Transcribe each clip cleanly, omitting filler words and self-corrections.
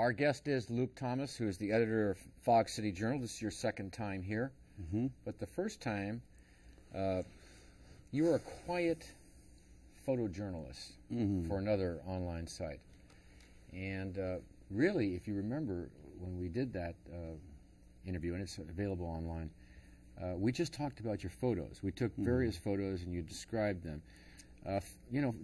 Our guest is Luke Thomas, who is the editor of Fog City Journal. This is your second time here. But the first time, you were a quiet photojournalist for another online site. And really, if you remember, when we did that interview, and it's available online, we just talked about your photos. We took various photos and you described them. You know,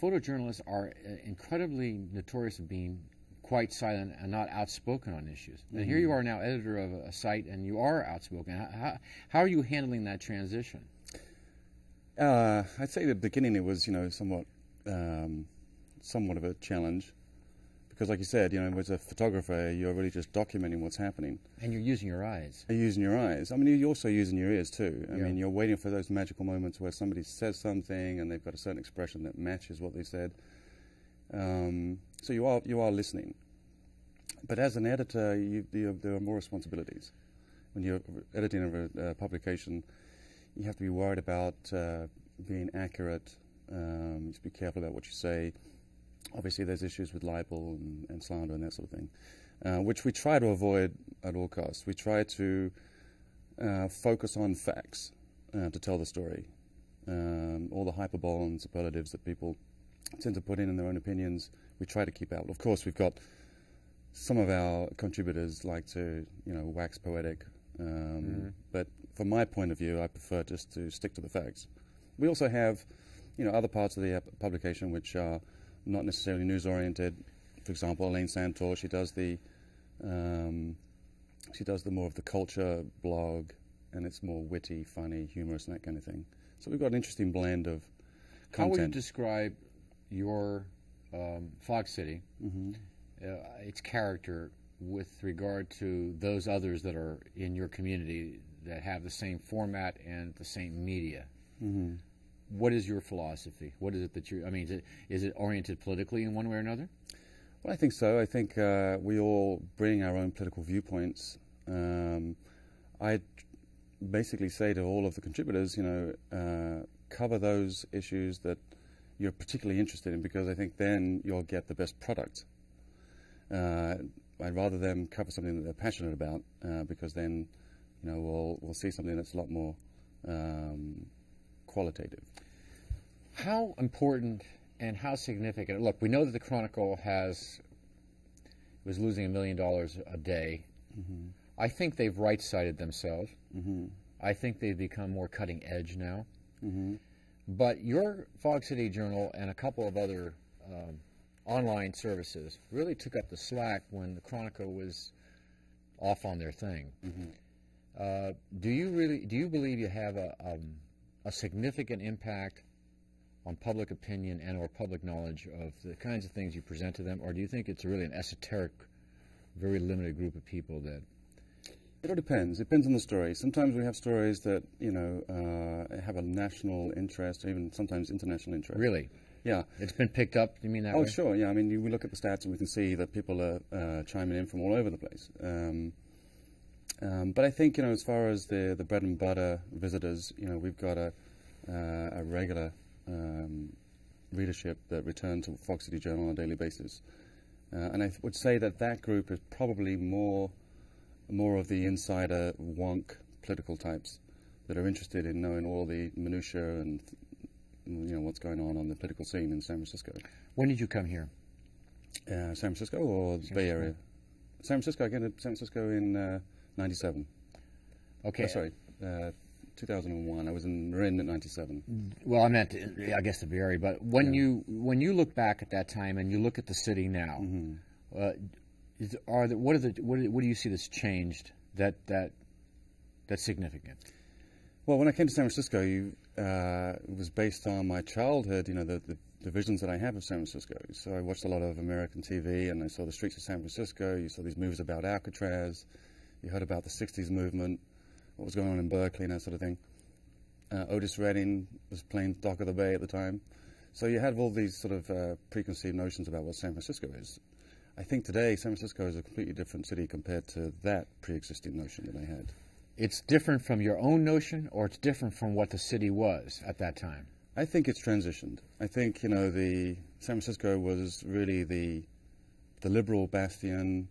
photojournalists are incredibly notorious of being quite silent and not outspoken on issues. And here you are now editor of a site and you are outspoken. How are you handling that transition? I'd say at the beginning it was, you know, somewhat of a challenge. Because like you said, you know, as a photographer, you're really just documenting what's happening. And you're using your eyes. You're using your eyes. I mean, you're also using your ears too. I mean, you're waiting for those magical moments where somebody says something and they've got a certain expression that matches what they said. So you are listening. But as an editor, there are more responsibilities. When you're editing a publication, you have to be worried about being accurate. You have to be careful about what you say. Obviously, there's issues with libel and slander and that sort of thing, which we try to avoid at all costs. We try to focus on facts to tell the story. All the hyperbole and superlatives that people tend to put in their own opinions, we try to keep out. Of course, we've got some of our contributors like to, you know, wax poetic, but from my point of view, I prefer just to stick to the facts. We also have, you know, other parts of the publication which are not necessarily news-oriented. For example, Elaine Santor, she does the more of the culture blog, and it's more witty, funny, humorous, and that kind of thing. So we've got an interesting blend of content. How would you describe your Fog City, its character, with regard to those others that are in your community that have the same format and the same media? What is your philosophy? What is it that you, I mean, is it oriented politically in one way or another? Well, I think so. I think we all bring our own political viewpoints. I basically say to all of the contributors, you know, cover those issues that you're particularly interested in, because I think then you'll get the best product. I'd rather them cover something that they're passionate about, because then, you know, we'll see something that's a lot more qualitative. How important and how significant? Look, we know that the Chronicle was losing $1 million a day. I think they've right-sided themselves. I think they've become more cutting edge now. But your Fog City Journal and a couple of other online services really took up the slack when the Chronicle was off on their thing. Do you believe you have a significant impact on public opinion and or public knowledge of the kinds of things you present to them, or do you think it's really an esoteric, very limited group of people that... It all depends. It depends on the story. Sometimes we have stories that, you know, have a national interest, or even sometimes international interest. Really? Yeah. It's been picked up, you mean that way? Oh, sure, yeah. I mean, we look at the stats and we can see that people are chiming in from all over the place. But I think, you know, as far as the bread and butter visitors, you know, we've got a regular readership that return to Fog City Journal on a daily basis. And I would say that that group is probably more of the insider, wonk, political types that are interested in knowing all the minutiae and, you know, what's going on the political scene in San Francisco. When did you come here? San Francisco or the Bay Area? San Francisco. I came to San Francisco in 97. Okay. Oh, sorry, 2001. I was in Marin at 97. Well, I meant, I guess, the Bay Area. But when you look back at that time and you look at the city now, what do you see that's changed that's significant? Well, when I came to San Francisco, it was based on my childhood. You know, the visions that I have of San Francisco. So I watched a lot of American TV, and I saw the streets of San Francisco. You saw these movies about Alcatraz. You heard about the 60s movement, what was going on in Berkeley and that sort of thing. Otis Redding was playing Dock of the Bay at the time. So you had all these sort of preconceived notions about what San Francisco is. I think today San Francisco is a completely different city compared to that pre-existing notion that I had. It's different from your own notion, or it's different from what the city was at that time? I think it's transitioned. I think, you know, the San Francisco was really the the liberal bastion,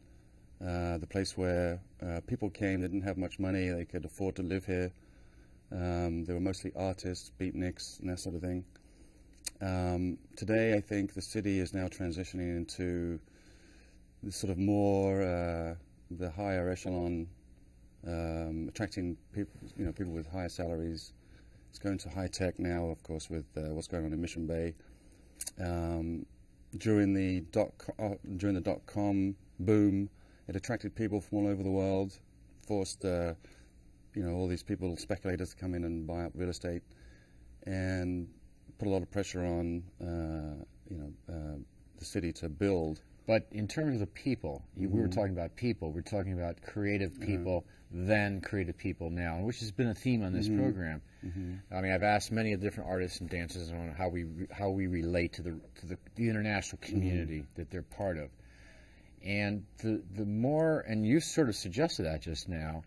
the place where people came, they didn't have much money, they could afford to live here. They were mostly artists, beatniks, and that sort of thing. Today, I think the city is now transitioning into the sort of more the higher echelon, attracting people, people with higher salaries. It's going to high tech now, of course, with what's going on in Mission Bay. During the dot-com boom, it attracted people from all over the world, forced all these people, speculators, to come in and buy up real estate, and put a lot of pressure on the city to build. But in terms of the people, we were talking about people. We're talking about creative people, then creative people now, which has been a theme on this program. I mean, I've asked many of the different artists and dancers on how we relate to the international community that they're part of, and the more, and you sort of suggested that just now,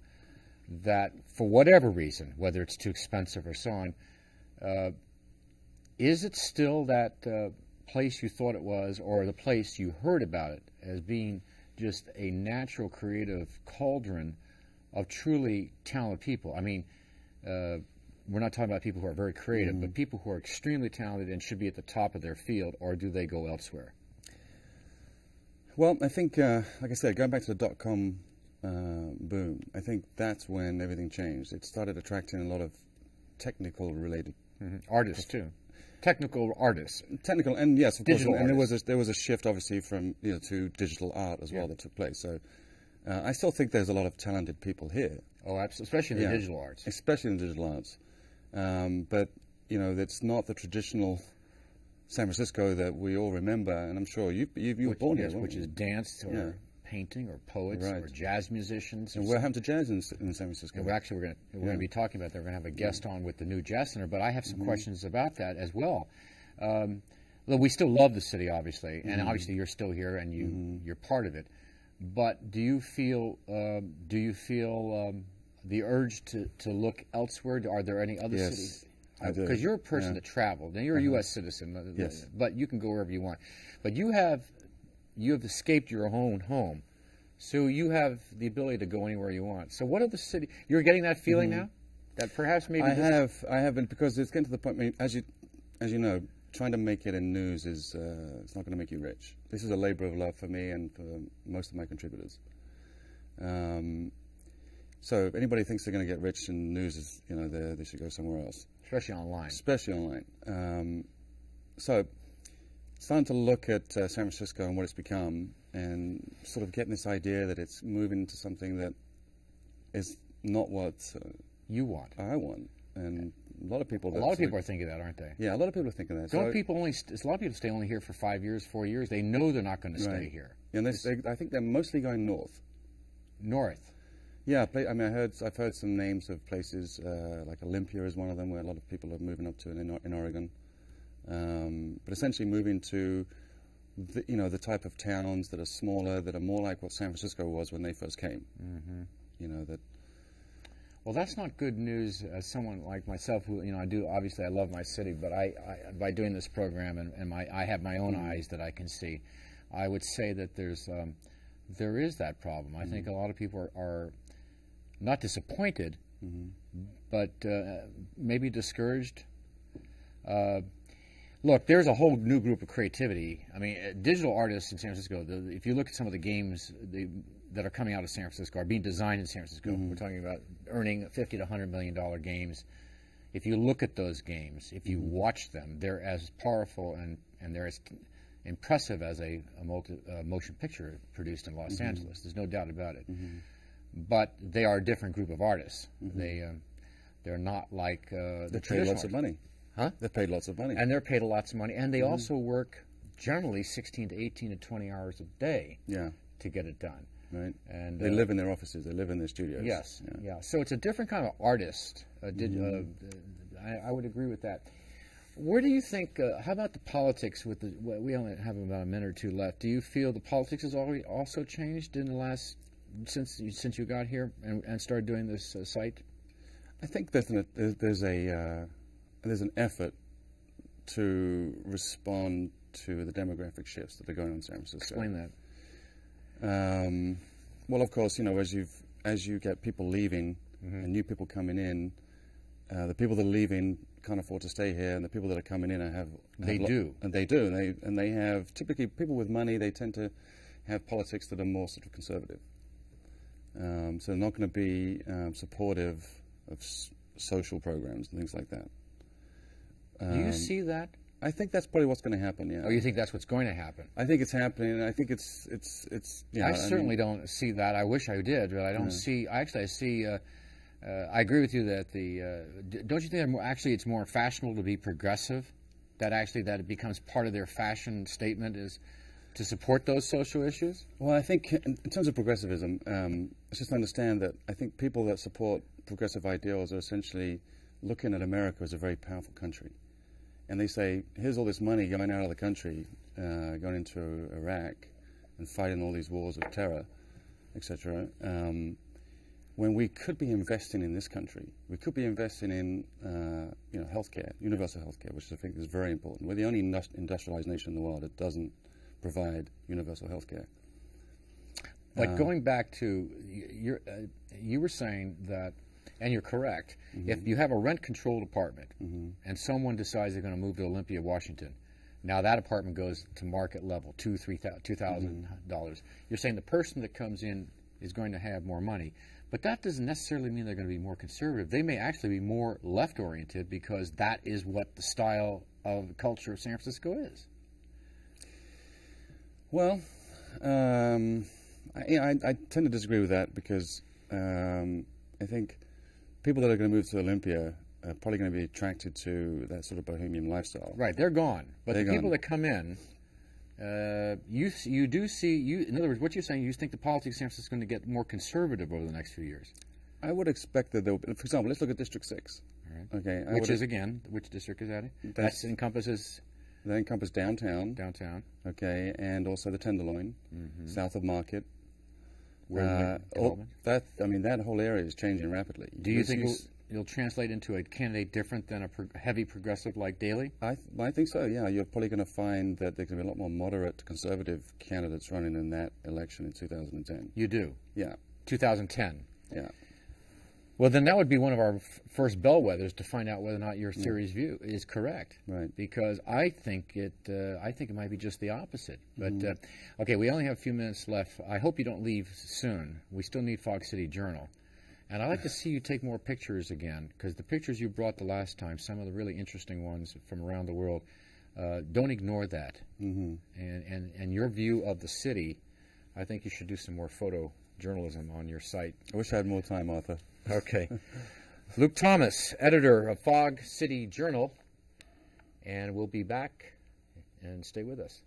that for whatever reason, whether it's too expensive or so on, is it still that place you thought it was, or the place you heard about it as being just a natural creative cauldron of truly talented people? I mean, we're not talking about people who are very creative, but people who are extremely talented and should be at the top of their field, or do they go elsewhere? Well, I think, like I said, going back to the dot-com boom, I think that's when everything changed. It started attracting a lot of technical-related artists too. Technical artists. Technical, and yes, of course, and there was a shift, obviously, from to digital art as well that took place. So I still think there's a lot of talented people here. Oh, absolutely, especially in the digital arts. Especially in the digital arts, but it's not the traditional San Francisco that we all remember, and I'm sure you were born here, which is dance or painting or poets or jazz musicians. And we're having to jazz in San Francisco. And we're going to be talking about that. We're going to have a guest on with the new jazz center, but I have some questions about that as well. Look, we still love the city, obviously, and obviously you're still here and you're part of it. But do you feel the urge to look elsewhere? Are there any other cities? Because you're a person that traveled, and you're a U.S. citizen, but you can go wherever you want. But you have escaped your own home, so you have the ability to go anywhere you want. So what are the city? You're getting that feeling now, that perhaps maybe I have been, because it's getting to the point. I mean, as you know, trying to make it in news is it's not going to make you rich. This is a labor of love for me and for most of my contributors. So if anybody thinks they're going to get rich in news, they should go somewhere else. Especially online. Especially online. So starting to look at San Francisco and what it's become, and sort of getting this idea that it's moving into something that is not what you want. I want, and a lot of people. A lot of people are thinking that, aren't they? Yeah, a lot of people are thinking that. Don't people only? A lot of people stay only here for 5 years, 4 years. They know they're not going to stay here. And I think they're mostly going north. North. Yeah, I mean, I've heard some names of places like Olympia is one of them, where a lot of people are moving up to in Oregon. But essentially moving to the type of towns that are smaller, that are more like what San Francisco was when they first came. That. Well, that's not good news as someone like myself who, I love my city, but I by doing this program and I have my own eyes that I can see, I would say that there is that problem. I think a lot of people are not disappointed, but maybe discouraged. Look, there's a whole new group of creativity. I mean, digital artists in San Francisco, if you look at some of the games that are coming out of San Francisco, are being designed in San Francisco. We're talking about earning $50 to $100 million games. If you look at those games, if you watch them, they're as powerful and they're as impressive as a motion picture produced in Los Angeles. There's no doubt about it. But they are a different group of artists. They're not like the paid lots of money. Huh? They're paid lots of money. And they're paid lots of money. And they also work generally 16 to 18 to 20 hours a day to get it done. Right. And they live in their offices. They live in their studios. Yes. Yeah. So it's a different kind of artist. I would agree with that. Where do you think, how about the politics with we only have about a minute or two left. Do you feel the politics has also changed in the last, since you got here and started doing this site? I think there's an effort to respond to the demographic shifts that are going on in San Francisco. Explain that. Well, of course, as you get people leaving and new people coming in, the people that are leaving can't afford to stay here, and the people that are coming in They do. And they have, typically, people with money, they tend to have politics that are more sort of conservative. So they're not going to be supportive of social programs and things like that. Do you see that? I think that's probably what's going to happen. Yeah. Oh, you think that's what's going to happen? I think it's happening. I think it's. Yeah. I certainly don't see that. I wish I did, but I don't see. Actually, I see. I agree with you that don't you think that it's more fashionable to be progressive? That it becomes part of their fashion statement is to support those social issues? Well, I think in terms of progressivism, let's just understand that I think people that support progressive ideals are essentially looking at America as a very powerful country. And they say, here's all this money going out of the country, going into Iraq and fighting all these wars of terror, etc. When we could be investing in this country. We could be investing in healthcare, universal healthcare, which I think is very important. We're the only industrialized nation in the world that doesn't provide universal healthcare. But going back to, you were saying that, and you're correct, if you have a rent-controlled apartment and someone decides they're going to move to Olympia, Washington, now that apartment goes to market level, $2,000 You're saying the person that comes in is going to have more money. But that doesn't necessarily mean they're going to be more conservative. They may actually be more left-oriented because that is what the style of culture of San Francisco is. Well, I tend to disagree with that because I think people that are going to move to Olympia are probably going to be attracted to that sort of bohemian lifestyle. Right, they're gone. But the people that come in, you do see, in other words, what you're saying, you think the politics of San Francisco is going to get more conservative over the next few years? I would expect that there will be, for example, let's look at District 6. Right. Okay. Which district is that in? That encompasses downtown. Downtown. Okay, and also the Tenderloin, south of Market. That whole area is changing rapidly. Do you think it'll translate into a candidate different than a heavy progressive like Daley? I think so, yeah. You're probably going to find that there's going to be a lot more moderate conservative candidates running in that election in 2010. You do? Yeah. 2010? Yeah. Well, then that would be one of our first bellwethers to find out whether or not your theory's view is correct. Right. Because I think it might be just the opposite. But okay, we only have a few minutes left. I hope you don't leave soon. We still need Fog City Journal, and I'd like to see you take more pictures again, because the pictures you brought the last time, some of the really interesting ones from around the world, don't ignore that. And your view of the city, I think you should do some more photojournalism on your site. I wish I had more time, Arthur. Okay. Luke Thomas, editor of Fog City Journal, and we'll be back, and stay with us.